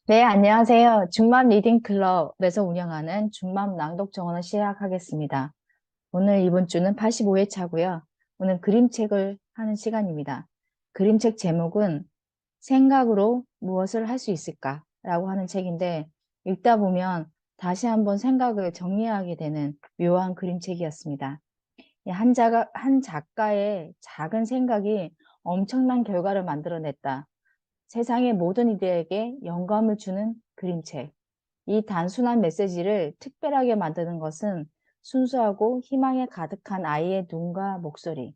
네, 안녕하세요. 중맘 리딩 클럽에서 운영하는 중맘 낭독 정원을 시작하겠습니다. 오늘 이번 주는 85회 차고요. 오늘 그림책을 하는 시간입니다. 그림책 제목은 생각으로 무엇을 할 수 있을까? 라고 하는 책인데 읽다 보면 다시 한번 생각을 정리하게 되는 묘한 그림책이었습니다. 한 작가의 작은 생각이 엄청난 결과를 만들어냈다. 세상의 모든 이들에게 영감을 주는 그림책. 이 단순한 메시지를 특별하게 만드는 것은 순수하고 희망에 가득한 아이의 눈과 목소리,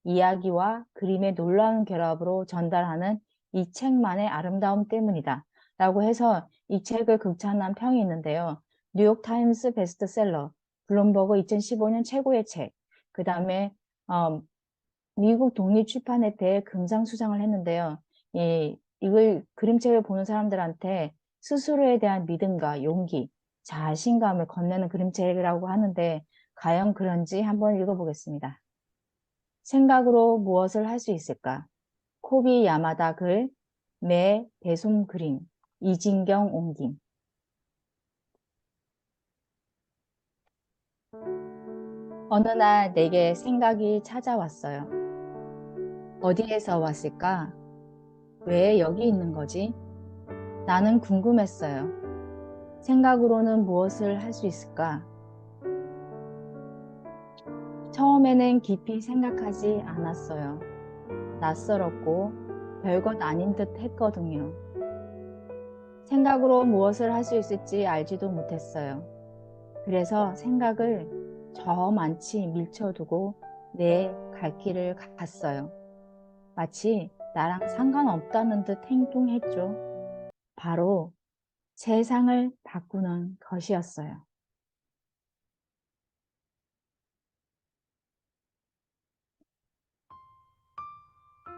이야기와 그림의 놀라운 결합으로 전달하는 이 책만의 아름다움 때문이다. 라고 해서 이 책을 극찬한 평이 있는데요. 뉴욕타임스 베스트셀러, 블룸버그 2015년 최고의 책, 그 다음에 미국 독립출판협회에 금상수상을 했는데요. 이걸 그림책을 보는 사람들한테 스스로에 대한 믿음과 용기, 자신감을 건네는 그림책이라고 하는데 과연 그런지 한번 읽어보겠습니다. 생각으로 무엇을 할 수 있을까? 코비 야마다 글, 매 배솜 그림, 이진경 옮김. 어느 날 내게 생각이 찾아왔어요. 어디에서 왔을까? 왜 여기 있는 거지? 나는 궁금했어요. 생각으로는 무엇을 할 수 있을까? 처음에는 깊이 생각하지 않았어요. 낯설었고 별것 아닌 듯 했거든요. 생각으로 무엇을 할 수 있을지 알지도 못했어요. 그래서 생각을 저만치 밀쳐두고 내 갈 길을 갔어요. 마치 나랑 상관없다는 듯 행동했죠. 바로 세상을 바꾸는 것이었어요.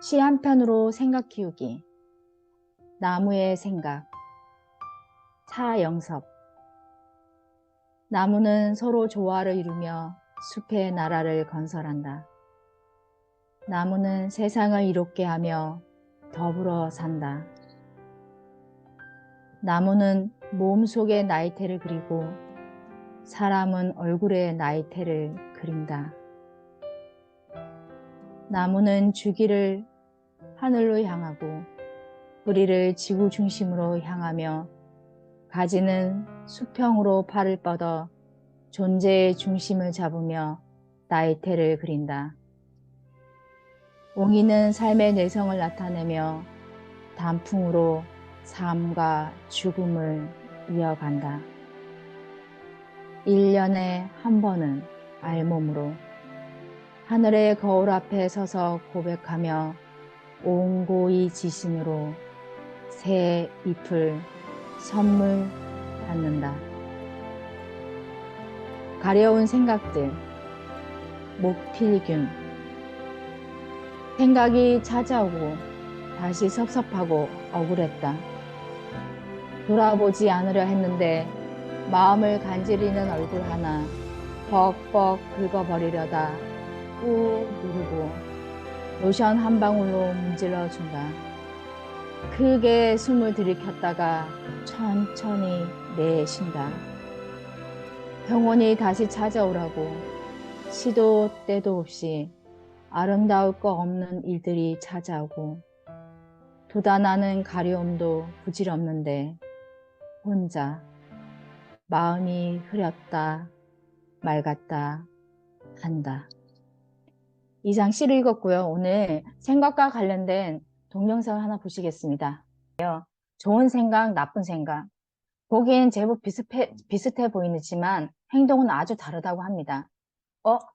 시 한 편으로 생각 키우기. 나무의 생각. 차영섭. 나무는 서로 조화를 이루며 숲의 나라를 건설한다. 나무는 세상을 이롭게 하며 더불어 산다. 나무는 몸속에 나이테를 그리고 사람은 얼굴에 나이테를 그린다. 나무는 주기를 하늘로 향하고 뿌리를 지구 중심으로 향하며 가지는 수평으로 팔을 뻗어 존재의 중심을 잡으며 나이테를 그린다. 옹이는 삶의 내성을 나타내며 단풍으로 삶과 죽음을 이어간다. 1년에 한 번은 알몸으로 하늘의 거울 앞에 서서 고백하며 옹고이 지신으로 새 잎을 선물 받는다. 가려운 생각들, 목필균. 생각이 찾아오고 다시 섭섭하고 억울했다. 돌아보지 않으려 했는데 마음을 간지리는 얼굴 하나 벅벅 긁어버리려다 꾹 누르고 로션 한 방울로 문질러 준다. 크게 숨을 들이켰다가 천천히 내쉰다. 병원이 다시 찾아오라고 시도 때도 없이 아름다울 거 없는 일들이 찾아오고 돋아나는 가려움도 부질없는데 혼자 마음이 흐렸다 맑았다 한다. 이상 시를 읽었고요. 오늘 생각과 관련된 동영상을 하나 보시겠습니다. 좋은 생각, 나쁜 생각. 보기엔 제법 비슷해 보이지만 행동은 아주 다르다고 합니다.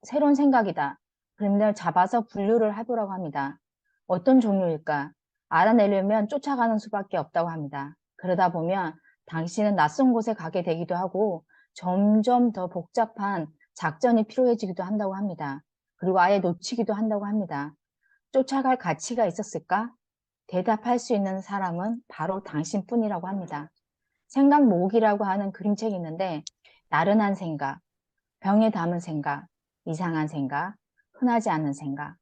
새로운 생각이다. 그러면 잡아서 분류를 해보라고 합니다. 어떤 종류일까? 알아내려면 쫓아가는 수밖에 없다고 합니다. 그러다 보면 당신은 낯선 곳에 가게 되기도 하고 점점 더 복잡한 작전이 필요해지기도 한다고 합니다. 그리고 아예 놓치기도 한다고 합니다. 쫓아갈 가치가 있었을까? 대답할 수 있는 사람은 바로 당신뿐이라고 합니다. 생각 모으기라고 하는 그림책이 있는데 나른한 생각, 병에 담은 생각, 이상한 생각, 흔하지 않은 생각,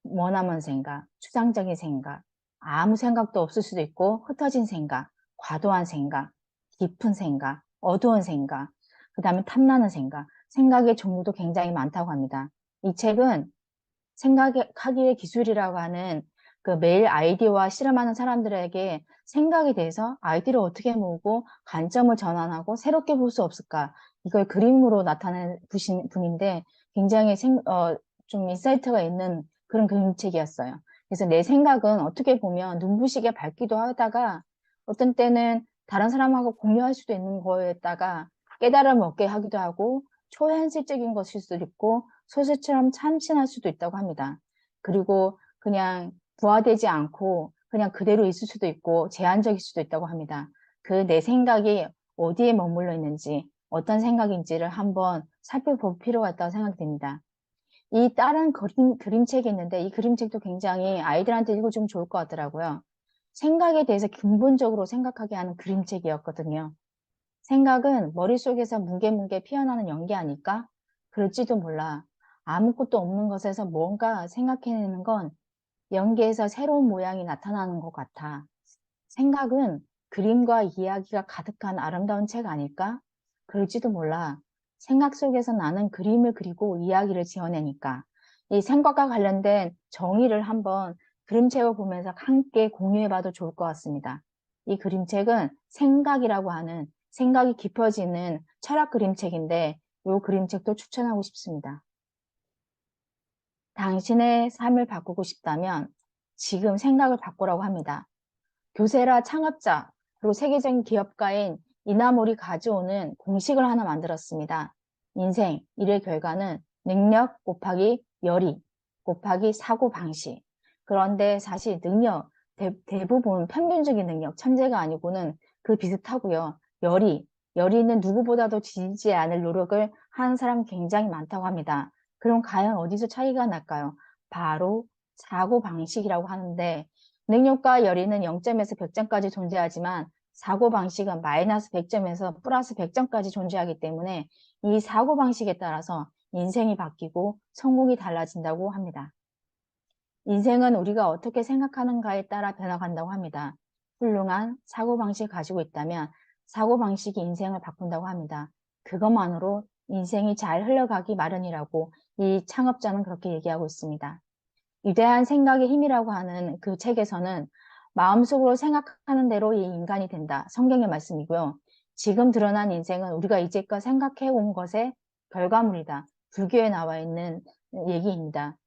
머나먼 생각, 추상적인 생각, 아무 생각도 없을 수도 있고 흩어진 생각, 과도한 생각, 깊은 생각, 어두운 생각, 그 다음에 탐나는 생각, 생각의 종류도 굉장히 많다고 합니다. 이 책은 생각하기의 기술이라고 하는 그 매일 아이디어와 실험하는 사람들에게 생각에 대해서 아이디어를 어떻게 모으고 관점을 전환하고 새롭게 볼 수 없을까? 이걸 그림으로 나타낸 분인데 굉장히 좀 인사이트가 있는 그런 그림책이었어요. 그래서 내 생각은 어떻게 보면 눈부시게 밝기도 하다가 어떤 때는 다른 사람하고 공유할 수도 있는 거에다가 깨달음을 얻게 하기도 하고 초현실적인 것일 수도 있고 소설처럼 참신할 수도 있다고 합니다. 그리고 그냥 부화되지 않고 그냥 그대로 있을 수도 있고 제한적일 수도 있다고 합니다. 그 내 생각이 어디에 머물러 있는지 어떤 생각인지를 한번 살펴볼 필요가 있다고 생각이 듭니다. 이 다른 그림책이 있는데 이 그림책도 굉장히 아이들한테 읽어주면 좋을 것 같더라고요. 생각에 대해서 근본적으로 생각하게 하는 그림책이었거든요. 생각은 머릿속에서 뭉게뭉게 피어나는 연기 아닐까? 그럴지도 몰라. 아무것도 없는 것에서 뭔가 생각해내는 건 연기에서 새로운 모양이 나타나는 것 같아. 생각은 그림과 이야기가 가득한 아름다운 책 아닐까? 그럴지도 몰라. 생각 속에서 나는 그림을 그리고 이야기를 지어내니까. 이 생각과 관련된 정의를 한번 그림책을 보면서 함께 공유해봐도 좋을 것 같습니다. 이 그림책은 생각이라고 하는 생각이 깊어지는 철학 그림책인데 이 그림책도 추천하고 싶습니다. 당신의 삶을 바꾸고 싶다면 지금 생각을 바꾸라고 합니다. 교세라 창업자, 그리고 세계적인 기업가인 이나모리 가즈오는 공식을 하나 만들었습니다. 인생, 일의 결과는 능력 곱하기 열의 곱하기 사고방식. 그런데 사실 능력, 대부분 평균적인 능력, 천재가 아니고는 그 비슷하고요. 열의는 누구보다도 지지 않을 노력을 하는 사람 굉장히 많다고 합니다. 그럼 과연 어디서 차이가 날까요? 바로 사고방식이라고 하는데 능력과 열의는 0점에서 100점까지 존재하지만 사고방식은 마이너스 100점에서 플러스 100점까지 존재하기 때문에 이 사고방식에 따라서 인생이 바뀌고 성공이 달라진다고 합니다. 인생은 우리가 어떻게 생각하는가에 따라 변화간다고 합니다. 훌륭한 사고방식 가지고 있다면 사고방식이 인생을 바꾼다고 합니다. 그것만으로 인생이 잘 흘러가기 마련이라고 이 창업자는 그렇게 얘기하고 있습니다. 위대한 생각의 힘이라고 하는 그 책에서는 마음속으로 생각하는 대로 이 인간이 된다. 성경의 말씀이고요. 지금 드러난 인생은 우리가 이제껏 생각해 온 것의 결과물이다. 불교에 나와 있는 얘기입니다.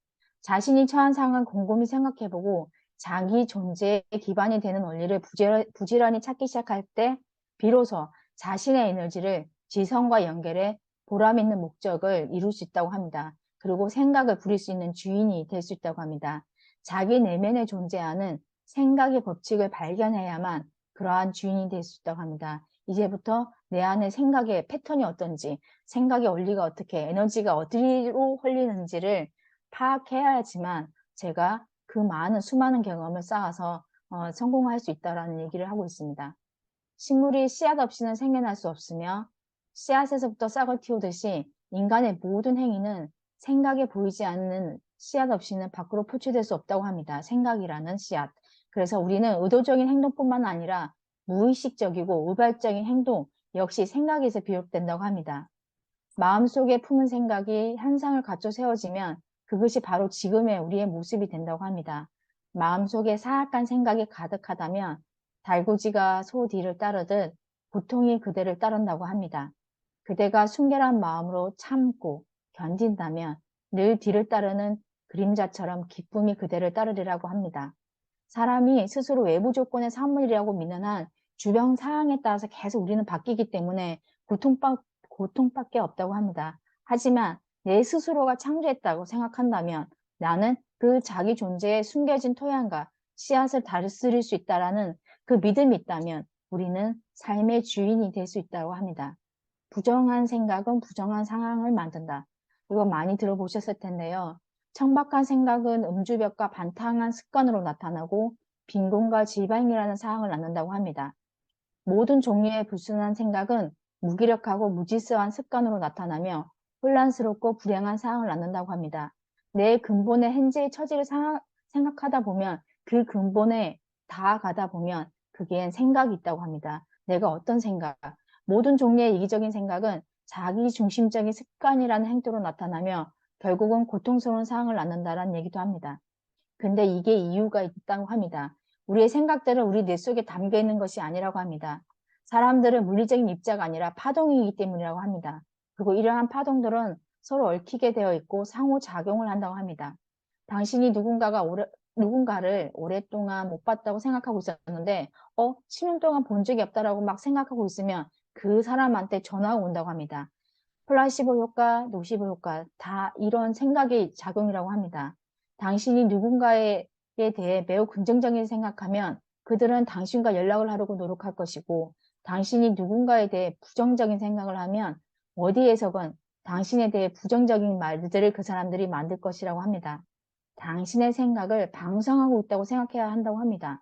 자신이 처한 상황을 곰곰이 생각해보고 자기 존재의 기반이 되는 원리를 부지런히 찾기 시작할 때 비로소 자신의 에너지를 지성과 연결해 보람 있는 목적을 이룰 수 있다고 합니다. 그리고 생각을 부릴 수 있는 주인이 될 수 있다고 합니다. 자기 내면에 존재하는 생각의 법칙을 발견해야만 그러한 주인이 될 수 있다고 합니다. 이제부터 내 안에 생각의 패턴이 어떤지, 생각의 원리가 어떻게, 에너지가 어디로 흘리는지를 파악해야지만 제가 그 많은 수많은 경험을 쌓아서 성공할 수 있다는 얘기를 하고 있습니다. 식물이 씨앗 없이는 생겨날 수 없으며 씨앗에서부터 싹을 틔우듯이 인간의 모든 행위는 생각에 보이지 않는 씨앗 없이는 밖으로 표출될 수 없다고 합니다. 생각이라는 씨앗. 그래서 우리는 의도적인 행동뿐만 아니라 무의식적이고 우발적인 행동 역시 생각에서 비롯된다고 합니다. 마음속에 품은 생각이 현상을 갖춰 세워지면 그것이 바로 지금의 우리의 모습이 된다고 합니다. 마음속에 사악한 생각이 가득하다면 달구지가 소 뒤를 따르듯 고통이 그대를 따른다고 합니다. 그대가 순결한 마음으로 참고 견딘다면 늘 뒤를 따르는 그림자처럼 기쁨이 그대를 따르리라고 합니다. 사람이 스스로 외부 조건의 산물이라고 믿는 한 주변 상황에 따라서 계속 우리는 바뀌기 때문에 고통밖에 없다고 합니다. 하지만 내 스스로가 창조했다고 생각한다면 나는 그 자기 존재에 숨겨진 토양과 씨앗을 다스릴 수 있다라는 그 믿음이 있다면 우리는 삶의 주인이 될 수 있다고 합니다. 부정한 생각은 부정한 상황을 만든다. 이거 많이 들어보셨을 텐데요. 청박한 생각은 음주벽과 반탕한 습관으로 나타나고 빈곤과 질병이라는 상황을 낳는다고 합니다. 모든 종류의 불순한 생각은 무기력하고 무질서한 습관으로 나타나며 혼란스럽고 불행한 상황을 낳는다고 합니다. 내 근본의 현재의 처지를 생각하다 보면 그 근본에 닿아가다 보면 그게 생각이 있다고 합니다. 내가 어떤 생각, 모든 종류의 이기적인 생각은 자기 중심적인 습관이라는 행동으로 나타나며 결국은 고통스러운 상황을 낳는다라는 얘기도 합니다. 근데 이게 이유가 있다고 합니다. 우리의 생각들은 우리 뇌 속에 담겨 있는 것이 아니라고 합니다. 사람들은 물리적인 입자가 아니라 파동이기 때문이라고 합니다. 그리고 이러한 파동들은 서로 얽히게 되어 있고 상호작용을 한다고 합니다. 당신이 누군가를 오랫동안 못 봤다고 생각하고 있었는데, 10년 동안 본 적이 없다라고 막 생각하고 있으면 그 사람한테 전화가 온다고 합니다. 플라시보 효과, 노시보 효과, 다 이런 생각의 작용이라고 합니다. 당신이 누군가에 대해 매우 긍정적인 생각하면 그들은 당신과 연락을 하려고 노력할 것이고, 당신이 누군가에 대해 부정적인 생각을 하면 어디에서건 당신에 대해 부정적인 말들을 그 사람들이 만들 것이라고 합니다. 당신의 생각을 방성하고 있다고 생각해야 한다고 합니다.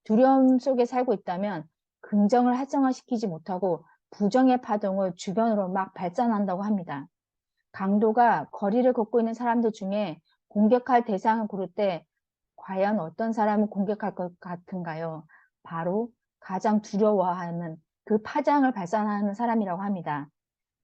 두려움 속에 살고 있다면 긍정을 활성화시키지 못하고 부정의 파동을 주변으로 막 발산한다고 합니다. 강도가 거리를 걷고 있는 사람들 중에 공격할 대상을 고를 때 과연 어떤 사람을 공격할 것 같은가요? 바로 가장 두려워하는 그 파장을 발산하는 사람이라고 합니다.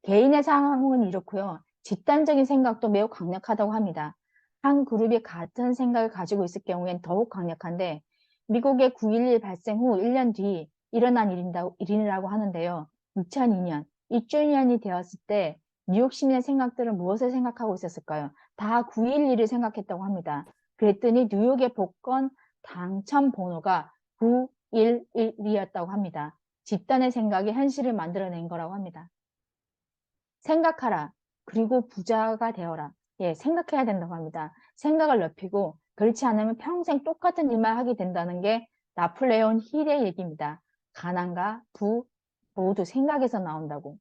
개인의 상황은 이렇고요. 집단적인 생각도 매우 강력하다고 합니다. 한 그룹이 같은 생각을 가지고 있을 경우엔 더욱 강력한데 미국의 9.11 발생 후 1년 뒤 일어난 일이라고 하는데요. 2002년, 1주년이 되었을 때 뉴욕 시민의 생각들은 무엇을 생각하고 있었을까요? 다 9.11을 생각했다고 합니다. 그랬더니 뉴욕의 복권 당첨 번호가 911이었다고 합니다. 집단의 생각이 현실을 만들어낸 거라고 합니다. 생각하라. 그리고 부자가 되어라. 예, 생각해야 된다고 합니다. 생각을 넓히고 그렇지 않으면 평생 똑같은 일만 하게 된다는 게 나폴레온 힐의 얘기입니다. 가난과 부 모두 생각에서 나온다고.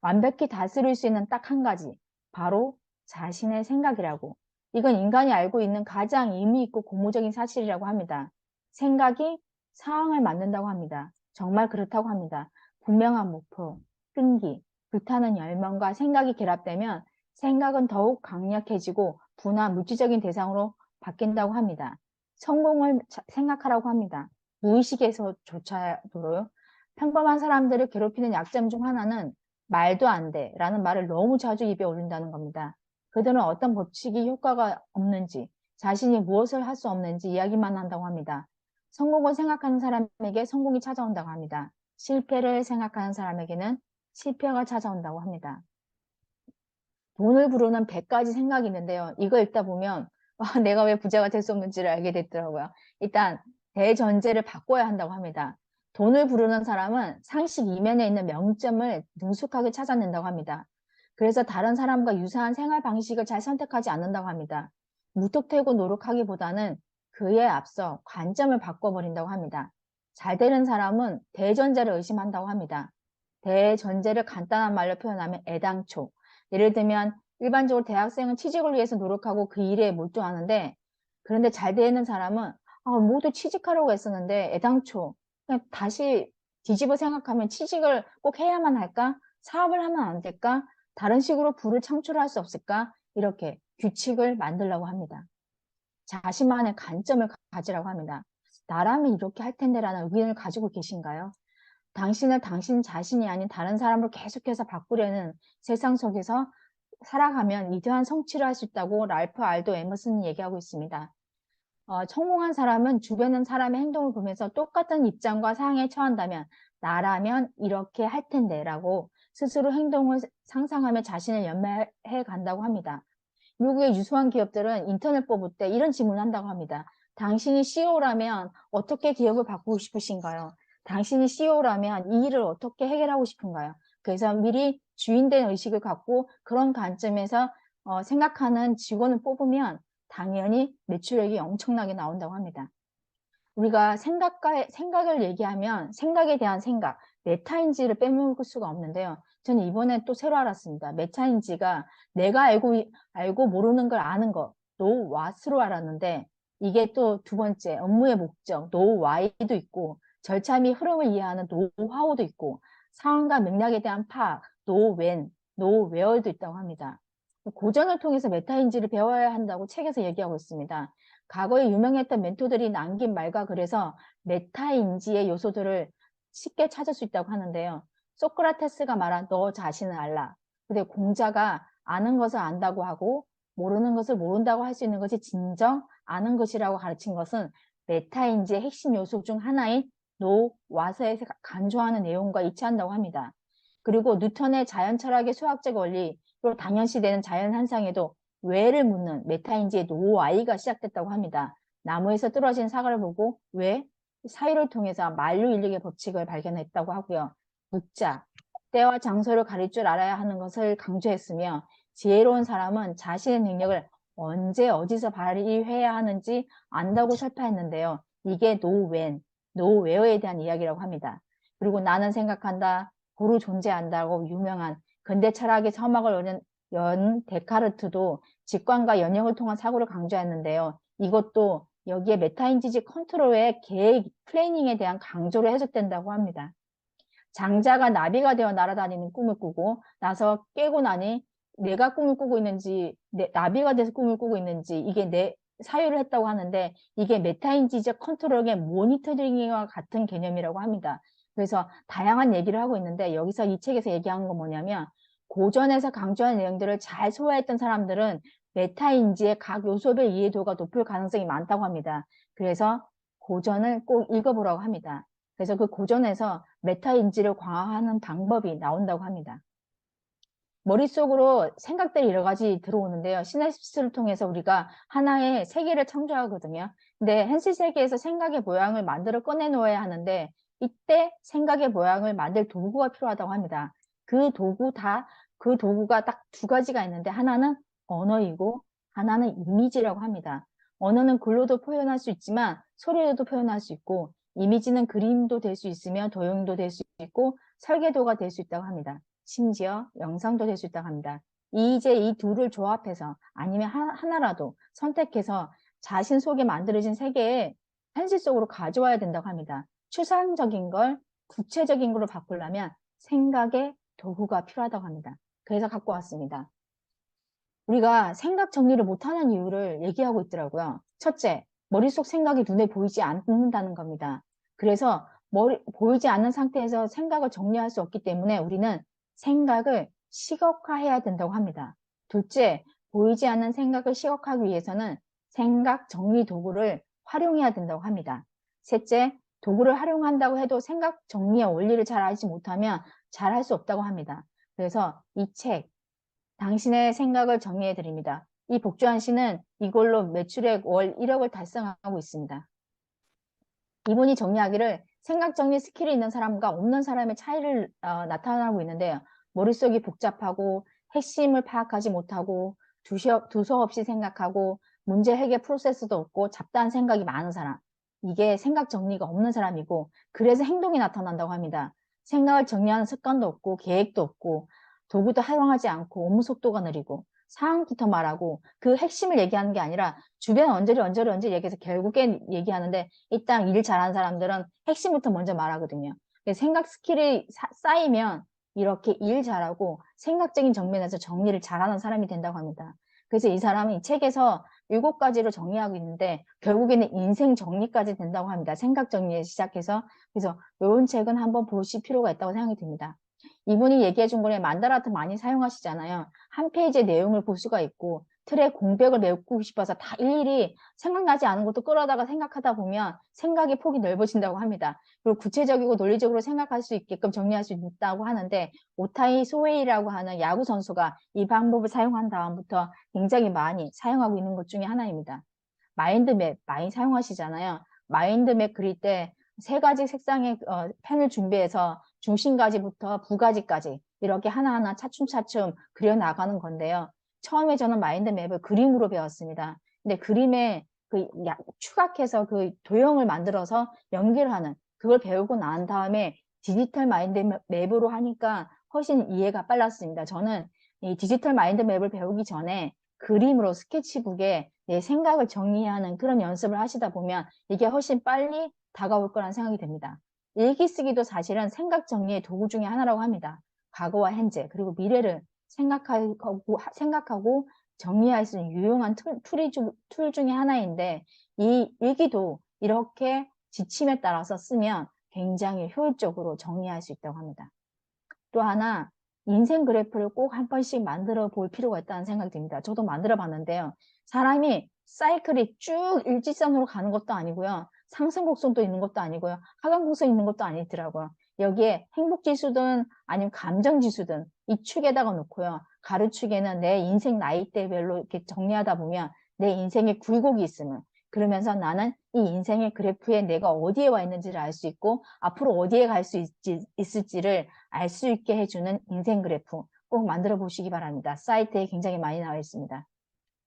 완벽히 다스릴 수 있는 딱 한 가지. 바로 자신의 생각이라고. 이건 인간이 알고 있는 가장 의미 있고 고무적인 사실이라고 합니다. 생각이 상황을 만든다고 합니다. 정말 그렇다고 합니다. 분명한 목표, 끈기, 불타는 열망과 생각이 결합되면 생각은 더욱 강력해지고 분화 물질적인 대상으로 바뀐다고 합니다. 성공을 생각하라고 합니다. 무의식에서조차도요. 평범한 사람들을 괴롭히는 약점 중 하나는 말도 안 돼 라는 말을 너무 자주 입에 올린다는 겁니다. 그들은 어떤 법칙이 효과가 없는지, 자신이 무엇을 할 수 없는지 이야기만 한다고 합니다. 성공을 생각하는 사람에게 성공이 찾아온다고 합니다. 실패를 생각하는 사람에게는 실패가 찾아온다고 합니다. 돈을 부르는 100가지 생각이 있는데요. 이거 읽다 보면 내가 왜 부자가 될 수 없는지를 알게 됐더라고요. 일단 대전제를 바꿔야 한다고 합니다. 돈을 부르는 사람은 상식 이면에 있는 명점을 능숙하게 찾아낸다고 합니다. 그래서 다른 사람과 유사한 생활 방식을 잘 선택하지 않는다고 합니다. 무턱대고 노력하기보다는 그에 앞서 관점을 바꿔버린다고 합니다. 잘 되는 사람은 대전제를 의심한다고 합니다. 대전제를 간단한 말로 표현하면 애당초. 예를 들면 일반적으로 대학생은 취직을 위해서 노력하고 그 일에 몰두하는데 그런데 잘 되는 사람은 모두 취직하려고 했었는데 애당초 그냥 다시 뒤집어 생각하면 취직을 꼭 해야만 할까? 사업을 하면 안 될까? 다른 식으로 부를 창출할 수 없을까? 이렇게 규칙을 만들려고 합니다. 자신만의 관점을 가지라고 합니다. 나라면 이렇게 할 텐데라는 의견을 가지고 계신가요? 당신을 당신 자신이 아닌 다른 사람으로 계속해서 바꾸려는 세상 속에서 살아가면 위대한 성취를 할 수 있다고 랄프 알도 에머슨이 얘기하고 있습니다. 성공한 사람은 주변의 사람의 행동을 보면서 똑같은 입장과 상황에 처한다면 나라면 이렇게 할 텐데 라고 스스로 행동을 상상하며 자신을 연마해 간다고 합니다. 미국의 유수한 기업들은 인턴을 뽑을 때 이런 질문을 한다고 합니다. 당신이 CEO라면 어떻게 기업을 바꾸고 싶으신가요? 당신이 CEO라면 이 일을 어떻게 해결하고 싶은가요? 그래서 미리 주인된 의식을 갖고 그런 관점에서 생각하는 직원을 뽑으면 당연히 매출액이 엄청나게 나온다고 합니다. 우리가 생각을 얘기하면 생각에 대한 생각, 메타인지를 빼먹을 수가 없는데요. 저는 이번에 또 새로 알았습니다. 메타인지가 내가 알고 모르는 걸 아는 거, know what으로 알았는데 이게 또 두 번째 업무의 목적, know why도 있고 절차 및 흐름을 이해하는 know how도 있고 상황과 맥락에 대한 파악, know when, know where도 있다고 합니다. 고전을 통해서 메타인지를 배워야 한다고 책에서 얘기하고 있습니다. 과거에 유명했던 멘토들이 남긴 말과 그래서 메타인지의 요소들을 쉽게 찾을 수 있다고 하는데요. 소크라테스가 말한 너 자신을 알라. 근데 공자가 아는 것을 안다고 하고 모르는 것을 모른다고 할 수 있는 것이 진정 아는 것이라고 가르친 것은 메타인지의 핵심 요소 중 하나인 노 와서에서 강조하는 내용과 일치한다고 합니다. 그리고 뉴턴의 자연 철학의 수학적 원리, 그리고 당연시되는 자연 현상에도 왜를 묻는 메타인지의 노와이가 시작됐다고 합니다. 나무에서 떨어진 사과를 보고 왜? 사유를 통해서 만류인력의 법칙을 발견했다고 하고요. 묻자, 때와 장소를 가릴 줄 알아야 하는 것을 강조했으며 지혜로운 사람은 자신의 능력을 언제 어디서 발휘해야 하는지 안다고 설파했는데요. 이게 노웬, 노웨어에 대한 이야기라고 합니다. 그리고 나는 생각한다, 고루 존재한다고 유명한 근대 철학의 서막을 연 데카르트도 직관과 연영을 통한 사고를 강조했는데요. 이것도 여기에 메타인지지 컨트롤의 계획, 플래닝에 대한 강조로 해석된다고 합니다. 장자가 나비가 되어 날아다니는 꿈을 꾸고 나서 깨고 나니 내가 꿈을 꾸고 있는지 나비가 돼서 꿈을 꾸고 있는지 이게 내 사유를 했다고 하는데 이게 메타인지적 컨트롤의 모니터링과 같은 개념이라고 합니다. 그래서 다양한 얘기를 하고 있는데 여기서 이 책에서 얘기한 건 뭐냐면 고전에서 강조한 내용들을 잘 소화했던 사람들은 메타인지의 각 요소별 이해도가 높을 가능성이 많다고 합니다. 그래서 고전을 꼭 읽어보라고 합니다. 그래서 그 고전에서 메타인지를 강화하는 방법이 나온다고 합니다. 머릿속으로 생각들이 여러 가지 들어오는데요. 시냅시스를 통해서 우리가 하나의 세계를 창조하거든요. 근데 현실 세계에서 생각의 모양을 만들어 꺼내놓아야 하는데 이때 생각의 모양을 만들 도구가 필요하다고 합니다. 그 도구가 딱 두 가지가 있는데 하나는 언어이고 하나는 이미지라고 합니다. 언어는 글로도 표현할 수 있지만 소리로도 표현할 수 있고 이미지는 그림도 될 수 있으며 도형도 될 수 있고 설계도가 될 수 있다고 합니다. 심지어 영상도 될 수 있다고 합니다. 이제 이 둘을 조합해서 아니면 하나라도 선택해서 자신 속에 만들어진 세계에 현실 속으로 가져와야 된다고 합니다. 추상적인 걸 구체적인 걸로 바꾸려면 생각의 도구가 필요하다고 합니다. 그래서 갖고 왔습니다. 우리가 생각 정리를 못하는 이유를 얘기하고 있더라고요. 첫째, 머릿속 생각이 눈에 보이지 않는다는 겁니다. 그래서 보이지 않는 상태에서 생각을 정리할 수 없기 때문에 우리는 생각을 시각화해야 된다고 합니다. 둘째, 보이지 않는 생각을 시각화하기 위해서는 생각 정리 도구를 활용해야 된다고 합니다. 셋째, 도구를 활용한다고 해도 생각 정리의 원리를 잘 알지 못하면 잘 할 수 없다고 합니다. 그래서 이 책, 당신의 생각을 정리해 드립니다. 이 복주한 씨는 이걸로 매출액 월 1억을 달성하고 있습니다. 이분이 정리하기를 생각 정리 스킬이 있는 사람과 없는 사람의 차이를 나타나고 있는데요. 머릿속이 복잡하고 핵심을 파악하지 못하고 두서없이 생각하고 문제 해결 프로세스도 없고 잡다한 생각이 많은 사람. 이게 생각 정리가 없는 사람이고 그래서 행동이 나타난다고 합니다. 생각을 정리하는 습관도 없고 계획도 없고 도구도 활용하지 않고 업무 속도가 느리고 상황부터 말하고 그 핵심을 얘기하는 게 아니라 주변 언저리 얘기해서 결국엔 얘기하는데 일단 일 잘하는 사람들은 핵심부터 먼저 말하거든요. 생각 스킬이 쌓이면 이렇게 일 잘하고 생각적인 정면에서 정리를 잘하는 사람이 된다고 합니다. 그래서 이 사람은 이 책에서 7가지로 정리하고 있는데 결국에는 인생 정리까지 된다고 합니다. 생각 정리에 시작해서. 그래서 이런 책은 한번 보실 필요가 있다고 생각이 듭니다. 이분이 얘기해 준 거에 만다라트 많이 사용하시잖아요. 한 페이지의 내용을 볼 수가 있고 틀의 공백을 메우고 싶어서 다 일일이 생각나지 않은 것도 끌어다가 생각하다 보면 생각의 폭이 넓어진다고 합니다. 그리고 구체적이고 논리적으로 생각할 수 있게끔 정리할 수 있다고 하는데 오타이 소웨이라고 하는 야구 선수가 이 방법을 사용한 다음부터 굉장히 많이 사용하고 있는 것 중에 하나입니다. 마인드맵 많이 사용하시잖아요. 마인드맵 그릴 때 3가지 색상의 펜을 준비해서 중심가지부터 부가지까지 이렇게 하나하나 차츰차츰 그려나가는 건데요. 처음에 저는 마인드맵을 그림으로 배웠습니다. 근데 그림에 추각해서 그 도형을 만들어서 연결하는 그걸 배우고 난 다음에 디지털 마인드맵으로 하니까 훨씬 이해가 빨랐습니다. 저는 이 디지털 마인드맵을 배우기 전에 그림으로 스케치북에 내 생각을 정리하는 그런 연습을 하시다 보면 이게 훨씬 빨리 다가올 거란 생각이 듭니다. 일기 쓰기도 사실은 생각 정리의 도구 중에 하나라고 합니다. 과거와 현재 그리고 미래를 생각하고 정리할 수 있는 유용한 툴 중에 하나인데 이 일기도 이렇게 지침에 따라서 쓰면 굉장히 효율적으로 정리할 수 있다고 합니다. 또 하나 인생 그래프를 꼭 한 번씩 만들어 볼 필요가 있다는 생각이 듭니다. 저도 만들어 봤는데요. 사람이 사이클이 쭉 일직선으로 가는 것도 아니고요. 상승 곡선도 있는 것도 아니고요. 하강 곡선 있는 것도 아니더라고요. 여기에 행복지수든 아니면 감정지수든 이 축에다가 놓고요. 가로축에는 내 인생 나이대별로 이렇게 정리하다 보면 내 인생에 굴곡이 있으면 그러면서 나는 이 인생의 그래프에 내가 어디에 와 있는지를 알 수 있고 앞으로 어디에 갈 수 있을지를 알 수 있게 해주는 인생 그래프 꼭 만들어 보시기 바랍니다. 사이트에 굉장히 많이 나와 있습니다.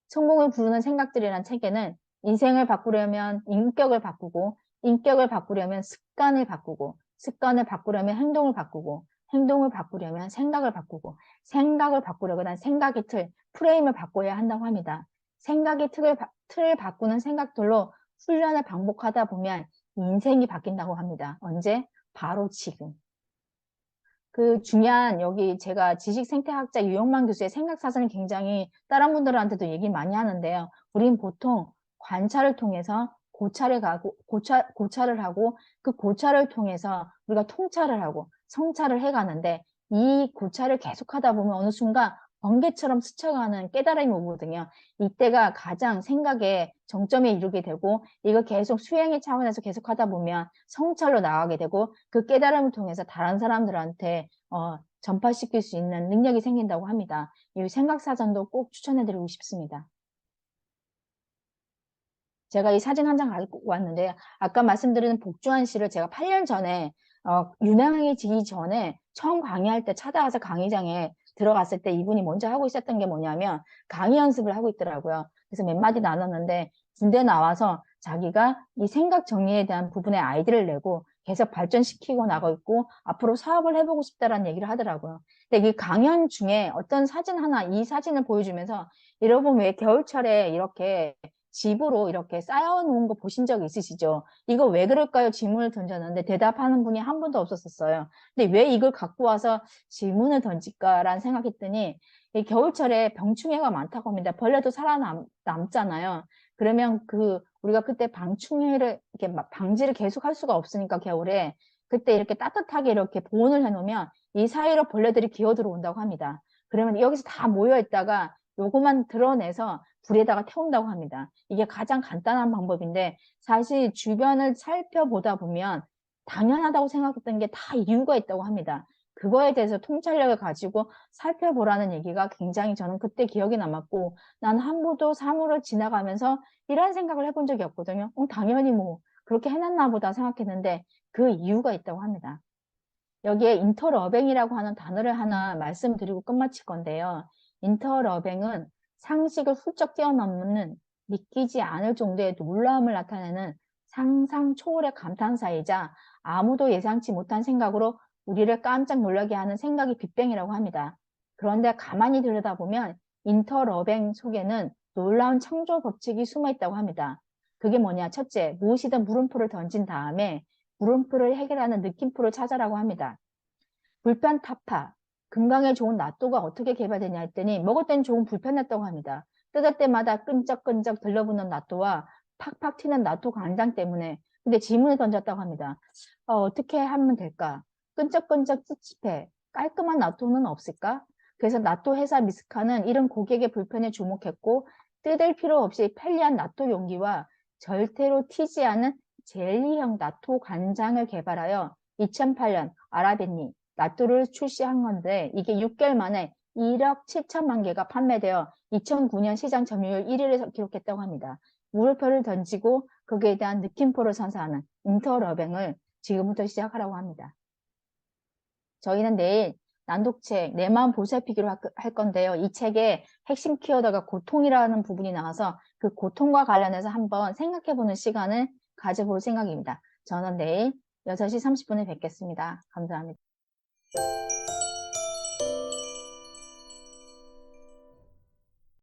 성공을 부르는 생각들이란 책에는 인생을 바꾸려면 인격을 바꾸고 인격을 바꾸려면 습관을 바꾸고 습관을 바꾸려면 행동을 바꾸고 행동을 바꾸려면 생각을 바꾸고 생각을 바꾸려면 생각의 틀, 프레임을 바꿔야 한다고 합니다. 생각의 틀을 바꾸는 생각들로 훈련을 반복하다 보면 인생이 바뀐다고 합니다. 언제? 바로 지금. 그 중요한 여기 제가 지식생태학자 유영만 교수의 생각사전이 굉장히 다른 분들한테도 얘기 많이 하는데요. 우린 보통 관찰을 통해서 고찰을 하고 그 고찰을 통해서 우리가 통찰을 하고 성찰을 해가는데 이 고찰을 계속하다 보면 어느 순간 번개처럼 스쳐가는 깨달음이 오거든요. 이때가 가장 생각의 정점에 이르게 되고 이거 계속 수행의 차원에서 계속 하다 보면 성찰로 나가게 되고 그 깨달음을 통해서 다른 사람들한테 전파시킬 수 있는 능력이 생긴다고 합니다. 이 생각사전도 꼭 추천해드리고 싶습니다. 제가 이 사진 한 장 갖고 왔는데 아까 말씀드린 복주한 씨를 제가 8년 전에 유명해지기 전에 처음 강의할 때 찾아가서 강의장에 들어갔을 때 이분이 먼저 하고 있었던 게 뭐냐면 강의 연습을 하고 있더라고요. 그래서 몇 마디 나눴는데 군대 나와서 자기가 이 생각 정리에 대한 부분에 아이디어를 내고 계속 발전시키고 나가고 있고 앞으로 사업을 해보고 싶다라는 얘기를 하더라고요. 근데 이 강연 중에 어떤 사진 하나 이 사진을 보여주면서 여러분 왜 겨울철에 이렇게 집으로 이렇게 쌓여놓은 거 보신 적 있으시죠? 이거 왜 그럴까요? 질문을 던졌는데 대답하는 분이 한 분도 없었어요. 근데 왜 이걸 갖고 와서 질문을 던질까라는 생각했더니 이 겨울철에 병충해가 많다고 합니다. 벌레도 살아남잖아요. 그러면 우리가 그때 방충해를 이렇게 방지를 계속 할 수가 없으니까 겨울에 그때 이렇게 따뜻하게 이렇게 보온을 해놓으면 이 사이로 벌레들이 기어 들어온다고 합니다. 그러면 여기서 다 모여 있다가 요거만 드러내서 불에다가 태운다고 합니다. 이게 가장 간단한 방법인데 사실 주변을 살펴보다 보면 당연하다고 생각했던 게 다 이유가 있다고 합니다. 그거에 대해서 통찰력을 가지고 살펴보라는 얘기가 굉장히 저는 그때 기억이 남았고 난 한부도 사물을 지나가면서 이런 생각을 해본 적이 없거든요. 당연히 뭐 그렇게 해놨나 보다 생각했는데 그 이유가 있다고 합니다. 여기에 인터러뱅이라고 하는 단어를 하나 말씀드리고 끝마칠 건데요. 인터러뱅은 상식을 훌쩍 뛰어넘는 믿기지 않을 정도의 놀라움을 나타내는 상상 초월의 감탄사이자 아무도 예상치 못한 생각으로 우리를 깜짝 놀라게 하는 생각이 빅뱅이라고 합니다. 그런데 가만히 들여다보면 인터러뱅 속에는 놀라운 창조 법칙이 숨어 있다고 합니다. 그게 뭐냐? 첫째, 무엇이든 물음표를 던진 다음에 물음표를 해결하는 느낌표를 찾아라고 합니다. 불편 타파, 건강에 좋은 낫또가 어떻게 개발되냐 했더니 먹을 땐 좋은 불편했다고 합니다. 뜯을 때마다 끈적끈적 들러붙는 낫또와 팍팍 튀는 낫또 간장 때문에 근데 질문을 던졌다고 합니다. 어떻게 하면 될까? 끈적끈적 찝찝해. 깔끔한 낫또는 없을까? 그래서 낫또 회사 미스카는 이런 고객의 불편에 주목했고 뜯을 필요 없이 편리한 낫또 용기와 절대로 튀지 않은 젤리형 낫또 간장을 개발하여 2008년 아라베니 낫또를 출시한 건데 이게 6개월 만에 1억 7천만 개가 판매되어 2009년 시장 점유율 1위를 기록했다고 합니다. 물음표를 던지고 거기에 대한 느낌표를 선사하는 인터러뱅을 지금부터 시작하라고 합니다. 저희는 내일 난독책 내 마음 보살피기로 할 건데요. 이 책의 핵심 키워드가 고통이라는 부분이 나와서 그 고통과 관련해서 한번 생각해보는 시간을 가져볼 생각입니다. 저는 내일 6시 30분에 뵙겠습니다. 감사합니다.